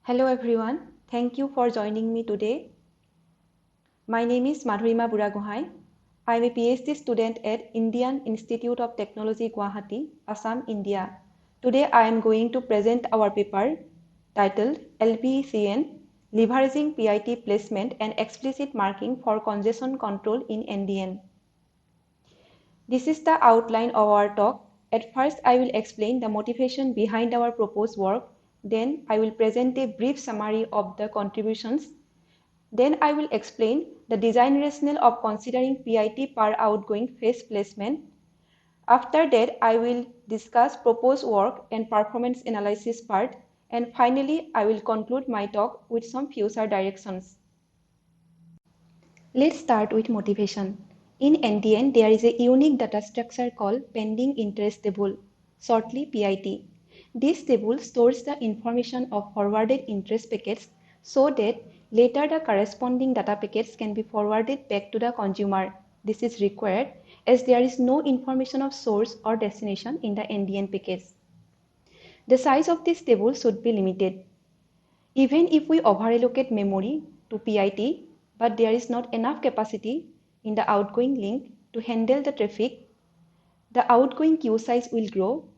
Hello everyone, thank you for joining me today. My name is Madhurima Buragohai. I am a PhD student at Indian Institute of Technology, Guwahati, Assam, India. Today I am going to present our paper titled LPECN Leveraging PIT Placement and Explicit Marking for Congestion Control in NDN. This is the outline of our talk. At first, I will explain the motivation behind our proposed work. Then I will present a brief summary of the contributions. Then I will explain the design rationale of considering PIT per outgoing phase placement. After that, I will discuss proposed work and performance analysis part. And finally, I will conclude my talk with some future directions. Let's start with motivation. In NDN, there is a unique data structure called Pending Interest Table, shortly PIT. This table stores the information of forwarded interest packets so that later the corresponding data packets can be forwarded back to the consumer. This is required as there is no information of source or destination in the NDN packets. The size of this table should be limited. Even if we overallocate memory to PIT, but there is not enough capacity in the outgoing link to handle the traffic, the outgoing queue size will grow.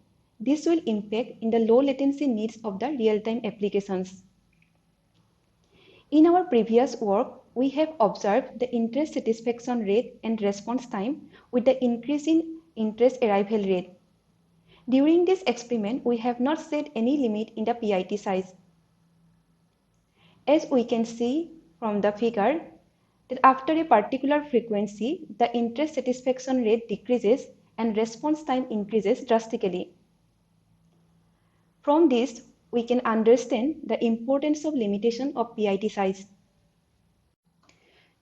This will impact in the low latency needs of the real-time applications. In our previous work, we have observed the interest satisfaction rate and response time with the increase in interest arrival rate. During this experiment, we have not set any limit in the PIT size. As we can see from the figure, that after a particular frequency, the interest satisfaction rate decreases and response time increases drastically. From this, we can understand the importance of limitation of PIT size.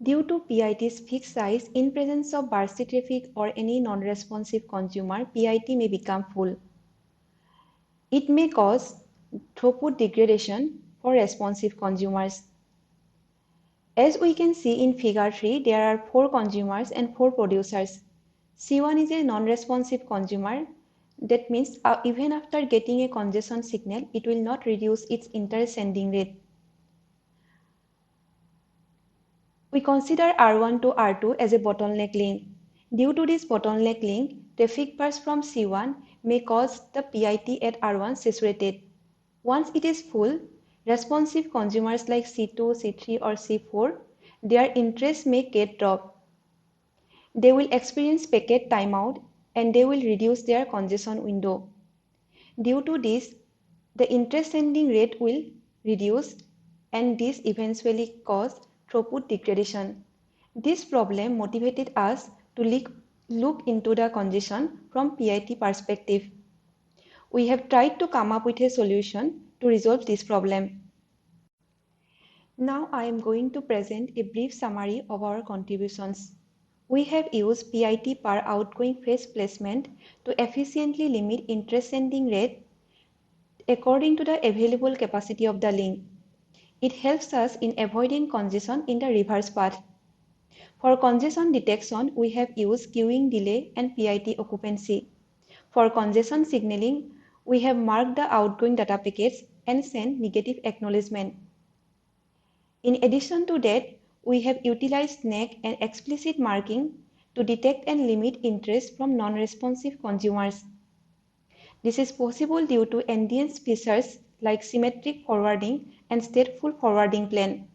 Due to PIT's fixed size, in presence of bursty traffic or any non-responsive consumer, PIT may become full. It may cause throughput degradation for responsive consumers. As we can see in figure 3, there are 4 consumers and 4 producers. C1 is a non-responsive consumer. That means even after getting a congestion signal, it will not reduce its intersending rate. We consider R1 to R2 as a bottleneck link. Due to this bottleneck link, traffic burst from C1 may cause the PIT at R1 saturated. Once it is full, responsive consumers like C2, C3 or C4, their interest may get dropped. They will experience packet timeout and they will reduce their congestion window. Due to this, the interest sending rate will reduce and this eventually cause throughput degradation. This problem motivated us to look into the congestion from PIT perspective. We have tried to come up with a solution to resolve this problem. Now I am going to present a brief summary of our contributions. We have used PIT per outgoing phase placement to efficiently limit interest sending rate according to the available capacity of the link. It helps us in avoiding congestion in the reverse path. For congestion detection, we have used queuing delay and PIT occupancy. For congestion signaling, we have marked the outgoing data packets and sent negative acknowledgement. In addition to that, we have utilized NAC and explicit marking to detect and limit interest from non-responsive consumers. This is possible due to NDN's features like symmetric forwarding and stateful forwarding plan.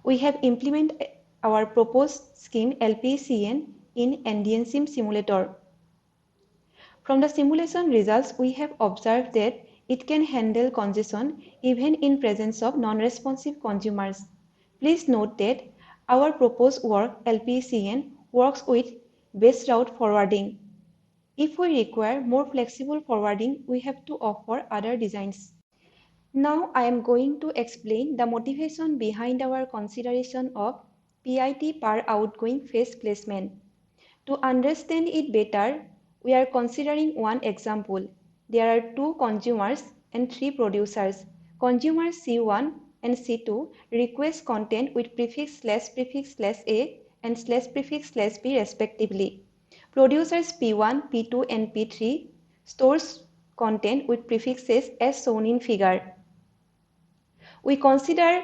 We have implemented our proposed scheme LPECN in NDN SIM simulator. From the simulation results, we have observed that it can handle congestion even in presence of non-responsive consumers. Please note that our proposed work LPECN works with base route forwarding. If we require more flexible forwarding, we have to offer other designs. Now I am going to explain the motivation behind our consideration of PIT per outgoing phase placement. To understand it better, we are considering one example. There are 2 consumers and 3 producers. Consumers C1 and C2 request content with prefix slash A and slash prefix slash B respectively. Producers P1, P2 and P3 stores content with prefixes as shown in figure. We consider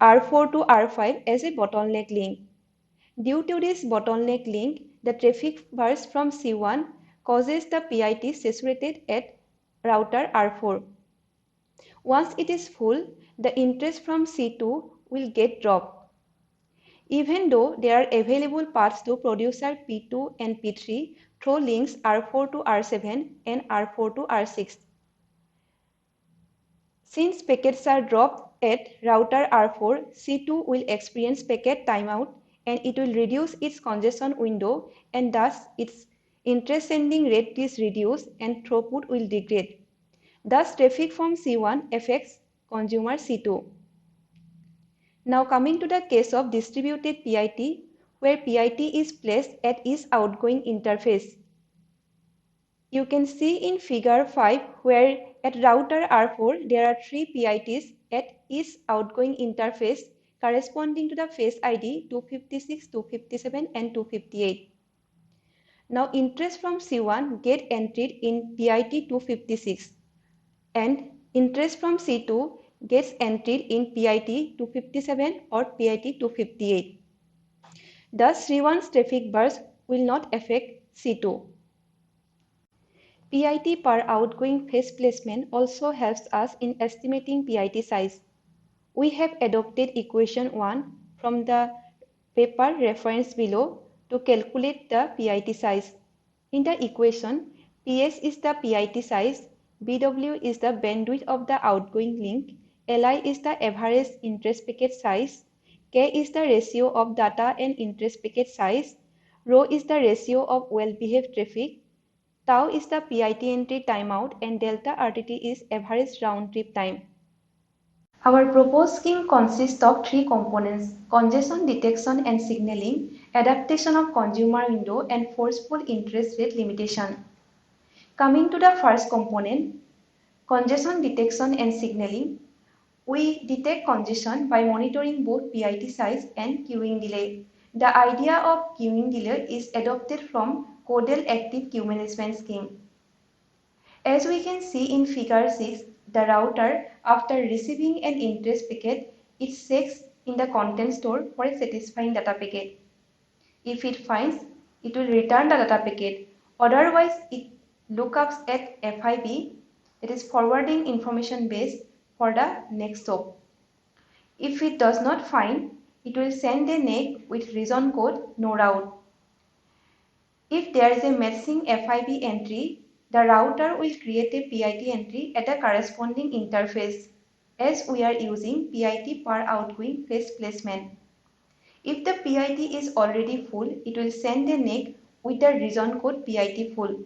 R4 to R5 as a bottleneck link. Due to this bottleneck link, the traffic burst from C1 causes the PIT saturated at router R4. Once it is full, the interest from C2 will get dropped. Even though there are available paths to producer P2 and P3 through links R4 to R7 and R4 to R6. Since packets are dropped at router R4, C2 will experience packet timeout and it will reduce its congestion window and thus its interest sending rate is reduced and throughput will degrade. Thus traffic from C1 affects consumer C2. Now coming to the case of distributed PIT, where PIT is placed at each outgoing interface. You can see in figure 5 where at router R4 there are 3 PITs at each outgoing interface corresponding to the face ID 256, 257 and 258. Now interest from C1 get entered in PIT 256 and interest from C2 gets entered in PIT 257 or PIT 258. Thus C1's traffic burst will not affect C2. PIT per outgoing phase placement also helps us in estimating PIT size. We have adopted equation 1 from the paper referenced below to calculate the PIT size. In the equation, PS is the PIT size, BW is the bandwidth of the outgoing link, Li is the average interest packet size, K is the ratio of data and interest packet size, Rho is the ratio of well-behaved traffic, Tau is the PIT entry timeout and delta RTT is average round trip time. Our proposed scheme consists of 3 components: congestion detection and signaling, adaptation of consumer window, and forceful interest rate limitation. Coming to the first component, congestion detection and signaling, we detect congestion by monitoring both PIT size and queuing delay. The idea of queuing delay is adopted from Codel Active Queue Management Scheme. As we can see in figure 6, the router, after receiving an interest packet, it checks in the content store for a satisfying data packet. If it finds, it will return the data packet. Otherwise, it lookups at FIB, that is forwarding information base, for the next stop. If it does not find, it will send a NAK with reason code no route. If there is a missing FIB entry, the router will create a PIT entry at a corresponding interface, as we are using PIT per outgoing phase placement. If the PIT is already full, it will send a NAK with the reason code PIT full.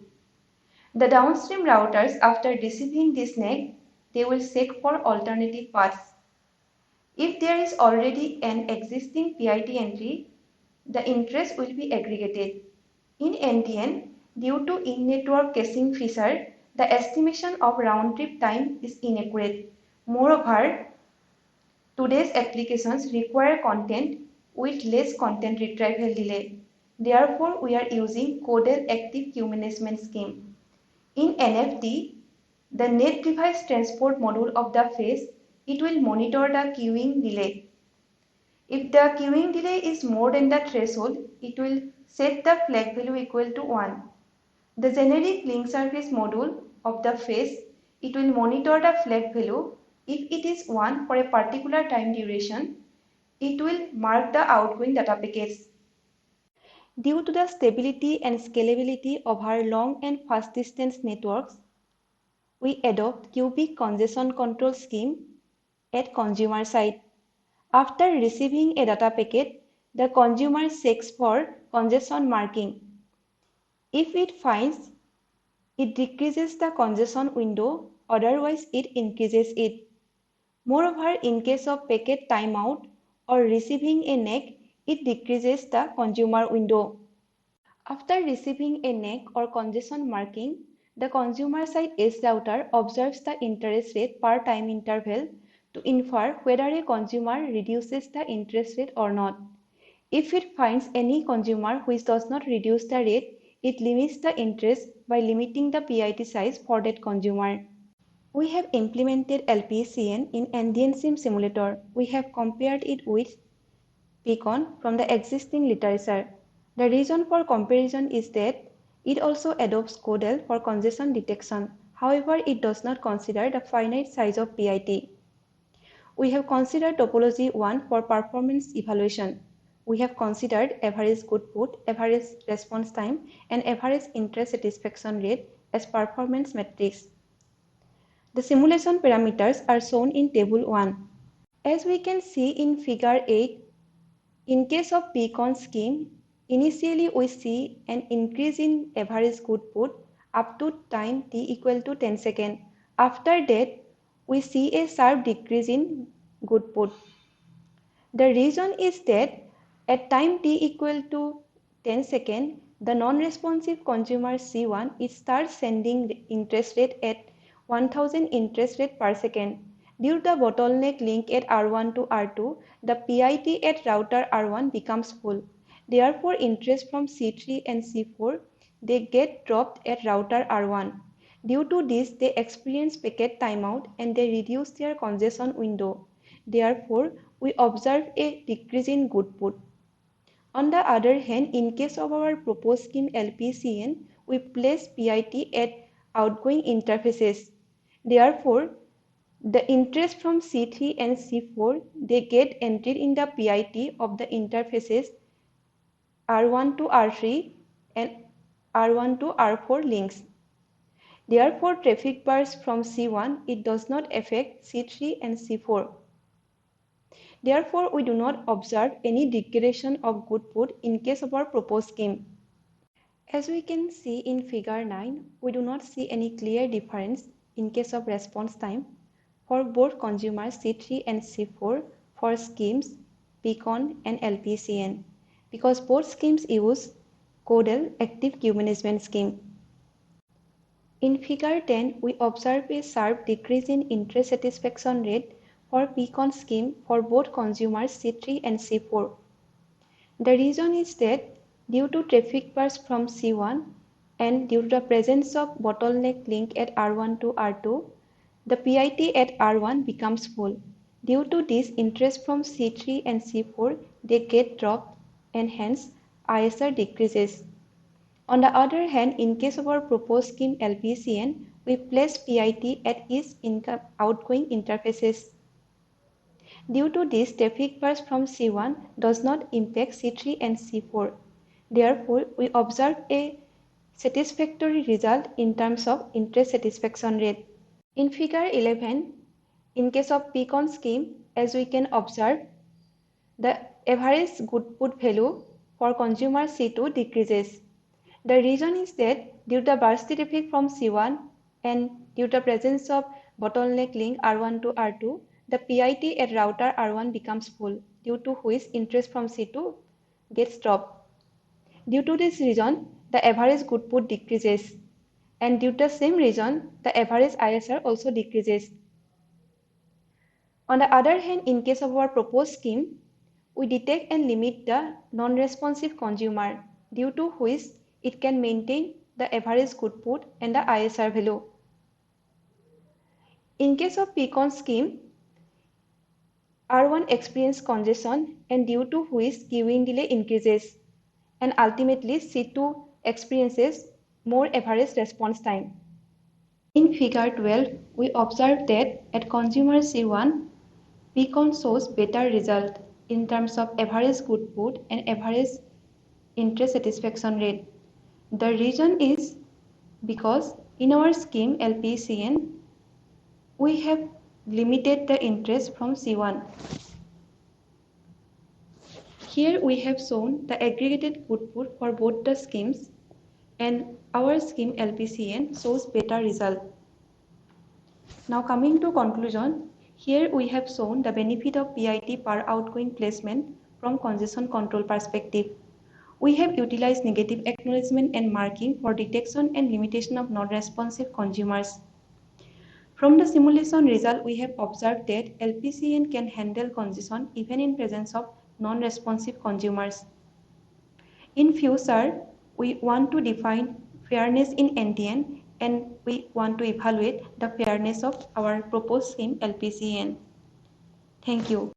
The downstream routers, after receiving this NAK, they will check for alternative paths. If there is already an existing PIT entry, the interest will be aggregated. In NDN, due to in-network caching feature, the estimation of round-trip time is inaccurate. Moreover, today's applications require content with less content retrieval delay. Therefore, we are using Codel Active Queue Management Scheme. In NFT, the net device transport module of the phase, it will monitor the queuing delay. If the queuing delay is more than the threshold, it will set the flag value equal to 1. The generic link service module of the phase, it will monitor the flag value. If it is 1 for a particular time duration, it will mark the outgoing data packets. Due to the stability and scalability of our long and fast distance networks, we adopt cubic congestion control scheme at consumer side. After receiving a data packet, the consumer checks for congestion marking. If it finds, it decreases the congestion window, otherwise it increases it. Moreover, in case of packet timeout or receiving a NAK, it decreases the consumer window. After receiving a NAK or congestion marking, the consumer side edge router observes the interest rate per time interval to infer whether a consumer reduces the interest rate or not. If it finds any consumer which does not reduce the rate, it limits the interest by limiting the PIT size for that consumer. We have implemented LPCN in Endian simulator. We have compared it with Peakon from the existing literature. The reason for comparison is that it also adopts CODEL for congestion detection. However, it does not consider the finite size of PIT. We have considered topology 1 for performance evaluation. We have considered average good put, average response time, and average interest satisfaction rate as performance metrics. The simulation parameters are shown in table 1. As we can see in figure 8, in case of Peakon scheme, initially we see an increase in average good put up to time t equal to 10 seconds. After that, we see a sharp decrease in good put. The reason is that at time t equal to 10 seconds, the non-responsive consumer C1 it starts sending interest rate at 1000 interest rate per second. Due to the bottleneck link at R1 to R2, the PIT at router R1 becomes full. Therefore, interest from C3 and C4 they get dropped at router R1. Due to this, they experience packet timeout and they reduce their congestion window. Therefore, we observe a decrease in good put. On the other hand, in case of our proposed scheme LPCN, we place PIT at outgoing interfaces. Therefore, the interest from C3 and C4 they get entered in the PIT of the interfaces R1 to R3 and R1 to R4 links. Therefore, traffic burst from C1 it does not affect C3 and C4. Therefore, we do not observe any degradation of good put in case of our proposed scheme. As we can see in figure 9, we do not see any clear difference in case of response time for both consumers C3 and C4 for schemes Peakon and LPCN because both schemes use CODEL active queue management scheme. In figure 10, we observe a sharp decrease in interest satisfaction rate for Peakon scheme for both consumers C3 and C4. The reason is that due to traffic burst from C1 and due to the presence of bottleneck link at R1 to R2, the PIT at R1 becomes full. Due to this, interest from C3 and C4 they get dropped and hence ISR decreases. On the other hand, in case of our proposed scheme LPCN, we place PIT at each outgoing interfaces. Due to this, traffic burst from C1 does not impact C3 and C4. Therefore, we observe a satisfactory result in terms of interest satisfaction rate. In figure 11, in case of Peakon scheme, as we can observe, the average good put value for consumer C2 decreases. The reason is that due to bursty traffic from C1 and due to presence of bottleneck link R1 to R2, the PIT at router R1 becomes full, due to which interest from C2 gets dropped. Due to this reason, the average good put decreases, and due to the same reason, the average ISR also decreases. On the other hand, in case of our proposed scheme, we detect and limit the non-responsive consumer, due to which it can maintain the average good put and the ISR value. In case of Peakon scheme, R1 experiences congestion and due to which queuing delay increases, and ultimately C2 experiences more average response time. In figure 12, we observe that at consumer C1, Peakon shows better result in terms of average good put and average interest satisfaction rate. The reason is because in our scheme LPCN, we have limited the interest from C1. Here we have shown the aggregated good put for both the schemes, and our scheme LPCN shows better result. Now coming to conclusion, here we have shown the benefit of PIT per outgoing placement from congestion control perspective. We have utilized negative acknowledgement and marking for detection and limitation of non-responsive consumers. From the simulation result, we have observed that LPCN can handle congestion even in presence of non-responsive consumers. In future, we want to define fairness in NDN and we want to evaluate the fairness of our proposed scheme LPCN. Thank you.